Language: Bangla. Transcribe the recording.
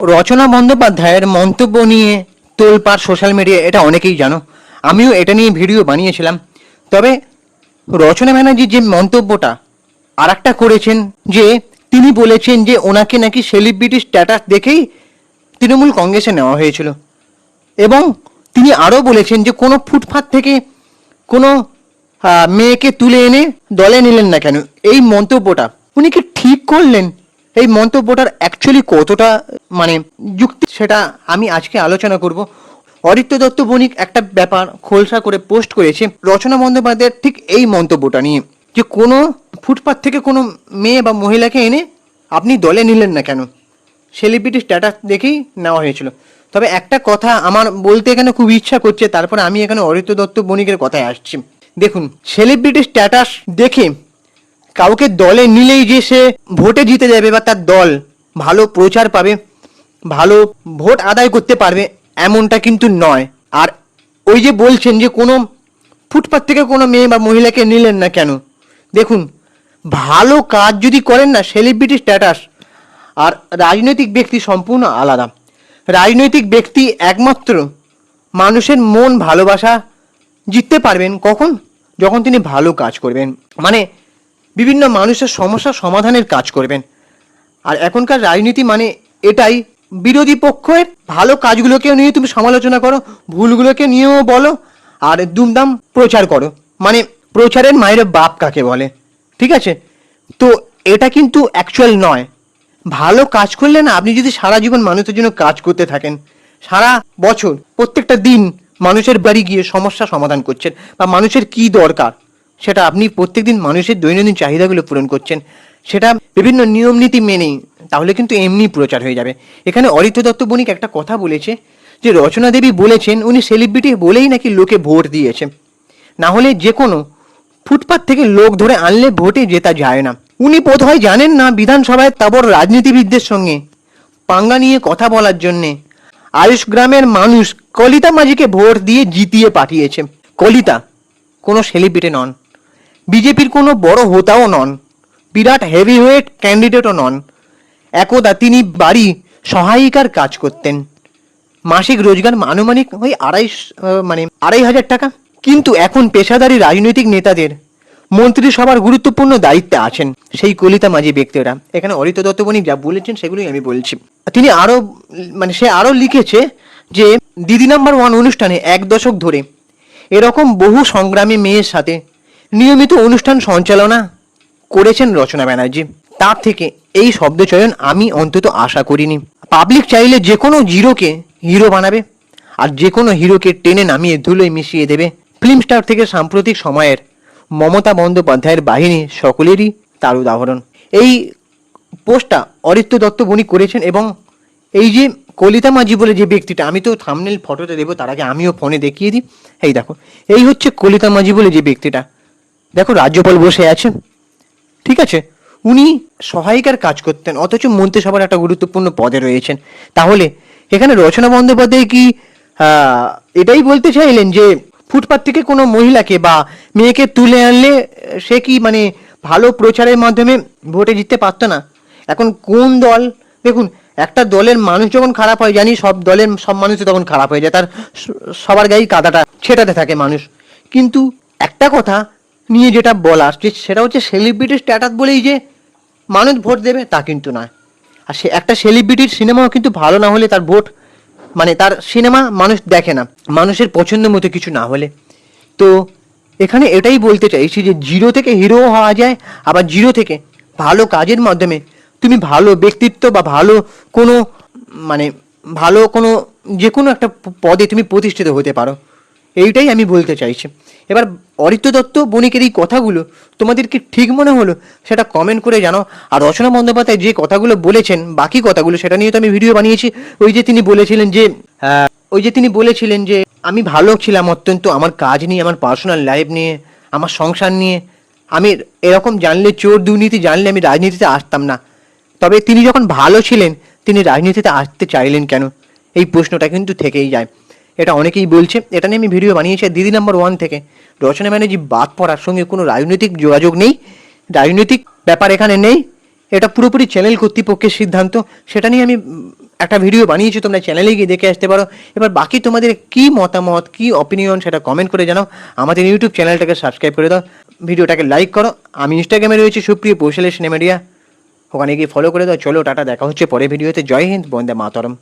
রচনা বন্দ্যোপাধ্যায়ের মন্তব্য নিয়ে তোলপাড় সোশ্যাল মিডিয়া, এটা অনেকেই জানো, আমিও এটা নিয়ে ভিডিও বানিয়েছিলাম। তবে রচনা ব্যানার্জির যে মন্তব্যটা আর একটা করেছেন, যে তিনি বলেছেন যে ওনাকে নাকি সেলিব্রিটি স্ট্যাটাস দেখেই তৃণমূল কংগ্রেসে নেওয়া হয়েছিল, এবং তিনি আরও বলেছেন যে কোনো ফুটপাথ থেকে কোনো মেয়েকে তুলে এনে দলে নিলেন না কেন। এই মন্তব্যটা উনি কি ঠিক করলেন? এই মন্তব্যটার অ্যাকচুয়ালি কতটা মানে যুক্তি, সেটা আমি আজকে আলোচনা করব। অরিত্র দত্ত বণিক একটা ব্যাপার খোলসা করে পোস্ট করেছে রচনা বন্দ্যোপাধ্যায়ের ঠিক এই মন্তব্যটা নিয়ে, যে কোনো ফুটপাথ থেকে কোনো মেয়ে বা মহিলাকে এনে আপনি দলে নিলেন না কেন, সেলিব্রিটি স্ট্যাটাস দেখেই নেওয়া হয়েছিল। তবে একটা কথা আমার বলতে এখানে খুব ইচ্ছা করছে, তারপরে আমি এখানে অরিত্র দত্ত বণিকের কথায় আসছি। দেখুন, সেলিব্রিটি স্ট্যাটাস দেখে কাউকে দলে নিলেই যে সে ভোটে জিতে যাবে বা তার দল ভালো প্রচার পাবে, ভালো ভোট আদায় করতে পারবে, এমনটা কিন্তু নয়। আর ওই যে বলছেন যে কোনো ফুটপাথ থেকে কোনো মেয়ে বা মহিলাকে নিলেন না কেন, দেখুন ভালো কাজ যদি করেন না, সেলিব্রিটি স্ট্যাটাস আর রাজনৈতিক ব্যক্তি সম্পূর্ণ আলাদা। রাজনৈতিক ব্যক্তি একমাত্র মানুষের মন ভালোবাসা জিততে পারবেন কখন? যখন তিনি ভালো কাজ করবেন, মানে বিভিন্ন মানুষের সমস্যা সমাধানের কাজ করবেন। আর এখনকার রাজনীতি মানে এটাই, বিরোধী পক্ষের ভালো কাজগুলোকেও নিয়ে তুমি সমালোচনা করো, ভুলগুলোকে নিয়েও বলো, আর দুমদাম প্রচার করো, মানে প্রচারের মায়ের বাপ কাকে বলে, ঠিক আছে? তো এটা কিন্তু অ্যাকচুয়াল নয়। ভালো কাজ করলে না, আপনি যদি সারা জীবন মানুষের জন্য কাজ করতে থাকেন, সারা বছর প্রত্যেকটা দিন মানুষের বাড়ি গিয়ে সমস্যা সমাধান করছেন, বা মানুষের কি দরকার সেটা আপনি প্রত্যেকদিন মানুষের দৈনন্দিন চাহিদাগুলো পূরণ করছেন, সেটা বিভিন্ন নিয়ম নীতি মেনেই, তাহলে কিন্তু এমনি প্রচার হয়ে যাবে। এখানে অরিত্র দত্ত বণিক একটা কথা বলেছে, যে রচনা দেবী বলেছেন উনি সেলিব্রিটি বলেই নাকি লোকে ভোট দিয়েছে, না হলে যে কোনো ফুটপাথ থেকে লোক ধরে আনলে ভোটে জেতা যায় না। উনি বোধহয় জানেন না বিধানসভায় তাবড় রাজনীতিবিদদের সঙ্গে পাঙ্গা নিয়ে কথা বলার জন্যে আয়ুষ গ্রামের মানুষ কলিতা মাঝিকে ভোট দিয়ে জিতিয়ে পাঠিয়েছে। কলিতা কোনো সেলিব্রিটি নন, বিজেপির কোনো বড় হোতাও নন, বিরাট হেভিওয়েট ক্যান্ডিডেটও নন। একদা তিনি বাড়ি সহায়িকার কাজ করতেন, মাসিক রোজগার আনুমানিক ওই 2,500 টাকা। কিন্তু এখন পেশাদারী রাজনৈতিক নেতাদের মন্ত্রিসভার গুরুত্বপূর্ণ দায়িত্বে আছেন সেই কলিতা মাঝি ব্যক্তিরা। এখানে অরিত্র দত্ত বণিক যা বলেছেন সেগুলোই আমি বলছি। তিনি আরো সে আরো লিখেছে যে দিদি নাম্বার 1 অনুষ্ঠানে 1 দশক ধরে এরকম বহু সংগ্রামী মেয়ের সাথে নিয়মিত অনুষ্ঠান সঞ্চালনা করেছেন রচনা ব্যানার্জি। তার থেকে এই শব্দচয়ন আমি অন্তত আশা করিনি। পাবলিক চাইলে যে কোনো জিরোকে হিরো বানাবে, আর যে কোনো হিরোকে টেনে নামিয়ে ধুলোয় মিশিয়ে দেবে। ফিল্ম স্টার থেকে সাম্প্রতিক সময়ের মমতা বন্দ্যোপাধ্যায়ের বাহিনী সকলেরই তার উদাহরণ। এই পোস্টটা অরিত্র দত্ত বণিক করেছেন, এবং এই যে কলিতা মাঝি বলে যে ব্যক্তিটা, আমি তো থাম্বনেল ফটোতে দেবো, তার আগে আমিও ফোনে দেখিয়ে দিই। এই দেখো, এই হচ্ছে কলিতা মাঝি বলে যে ব্যক্তিটা। দেখো, রাজ্যপাল বসে আছেন, ঠিক আছে, উনি সহায়িকার কাজ করতেন, অথচ মন্ত্রিসভার একটা গুরুত্বপূর্ণ পদে রয়েছেন। তাহলে এখানে রচনা বন্দ্যোপাধ্যায় কি এটাই বলতে চাইলেন যে ফুটপাথ থেকে কোনো মহিলাকে বা মেয়েকে তুলে আনলে সে কি ভালো প্রচারের মাধ্যমে ভোটে জিততে পারতো না? এখন কোন দল, দেখুন একটা দলের মানুষ যখন খারাপ হয়, জানি সব দলের সব মানুষ তখন খারাপ হয়ে যায়, তার সবার গায়েই কাদাটা ছেটাতে থাকে মানুষ। কিন্তু একটা কথা নিয়ে যেটা বলার, সেটা হচ্ছে সেলিব্রিটি স্ট্যাটাস বলেই যে মানুষ ভোট দেবে তা কিন্তু নয়। আর সে একটা সেলিব্রিটির সিনেমাও কিন্তু ভালো না হলে তার ভোট তার সিনেমা মানুষ দেখে না, মানুষের পছন্দ মতো কিছু না হলে। তো এখানে এটাই বলতে চাইছি যে জিরো থেকে হিরো হওয়া যায়, আবার জিরো থেকে ভালো কাজের মাধ্যমে তুমি ভালো ব্যক্তিত্ব বা ভালো কোনো ভালো কোনো যে কোনো একটা পদে তুমি প্রতিষ্ঠিত হতে পারো, এইটাই আমি বলতে চাইছি। এবার অরিত্র দত্ত বণিকের এই কথাগুলো তোমাদের কি ঠিক মনে হলো সেটা কমেন্ট করে জানাও। আর রচনা বন্দ্যোপাধ্যায় যে কথাগুলো বলেছেন, বাকি কথাগুলো সেটা নিয়ে তো আমি ভিডিও বানিয়েছি। ওই যে তিনি বলেছিলেন যে আমি ভালো ছিলাম অত্যন্ত, আমার কাজ নিয়ে, আমার পার্সোনাল লাইফ নিয়ে, আমার সংসার নিয়ে, আমি এরকম জানলে, চোর দুর্নীতি জানলে আমি রাজনীতিতে আসতাম না। তবে তিনি যখন ভালো ছিলেন তিনি রাজনীতিতে আসতে চাইলেন কেন, এই প্রশ্নটা কিন্তু থেকেই যায়। এটা অনেকেই বলছে, এটা নিয়ে আমি ভিডিও বানিয়েছি। দিদি নাম্বার 1 থেকে রচনা ব্যানার্জি বাদ পড়ার সঙ্গে কোনো রাজনৈতিক যোগাযোগ নেই, রাজনৈতিক ব্যাপার এখানে নেই। এটা পুরোপুরি চ্যানেল কর্তৃপক্ষের সিদ্ধান্ত, সেটা নিয়ে আমি একটা ভিডিও বানিয়েছি, তোমরা চ্যানেলে গিয়ে দেখে আসতে পারো। এবার বাকি তোমাদের কি মতামত, কি অপিনিয়ন, সেটা কমেন্ট করে জানাও। আমাদের ইউটিউব চ্যানেলটাকে সাবস্ক্রাইব করে দাও, ভিডিওটাকে লাইক করো। আমি ইনস্টাগ্রামে রয়েছি সুপ্রিয় পৌশালী সিনেমিডিয়া, ওখানে গিয়ে ফলো করে দাও। চলো টাটা, দেখা হচ্ছে পরে ভিডিওতে। জয় হিন্দ, বন্দে মাতরম।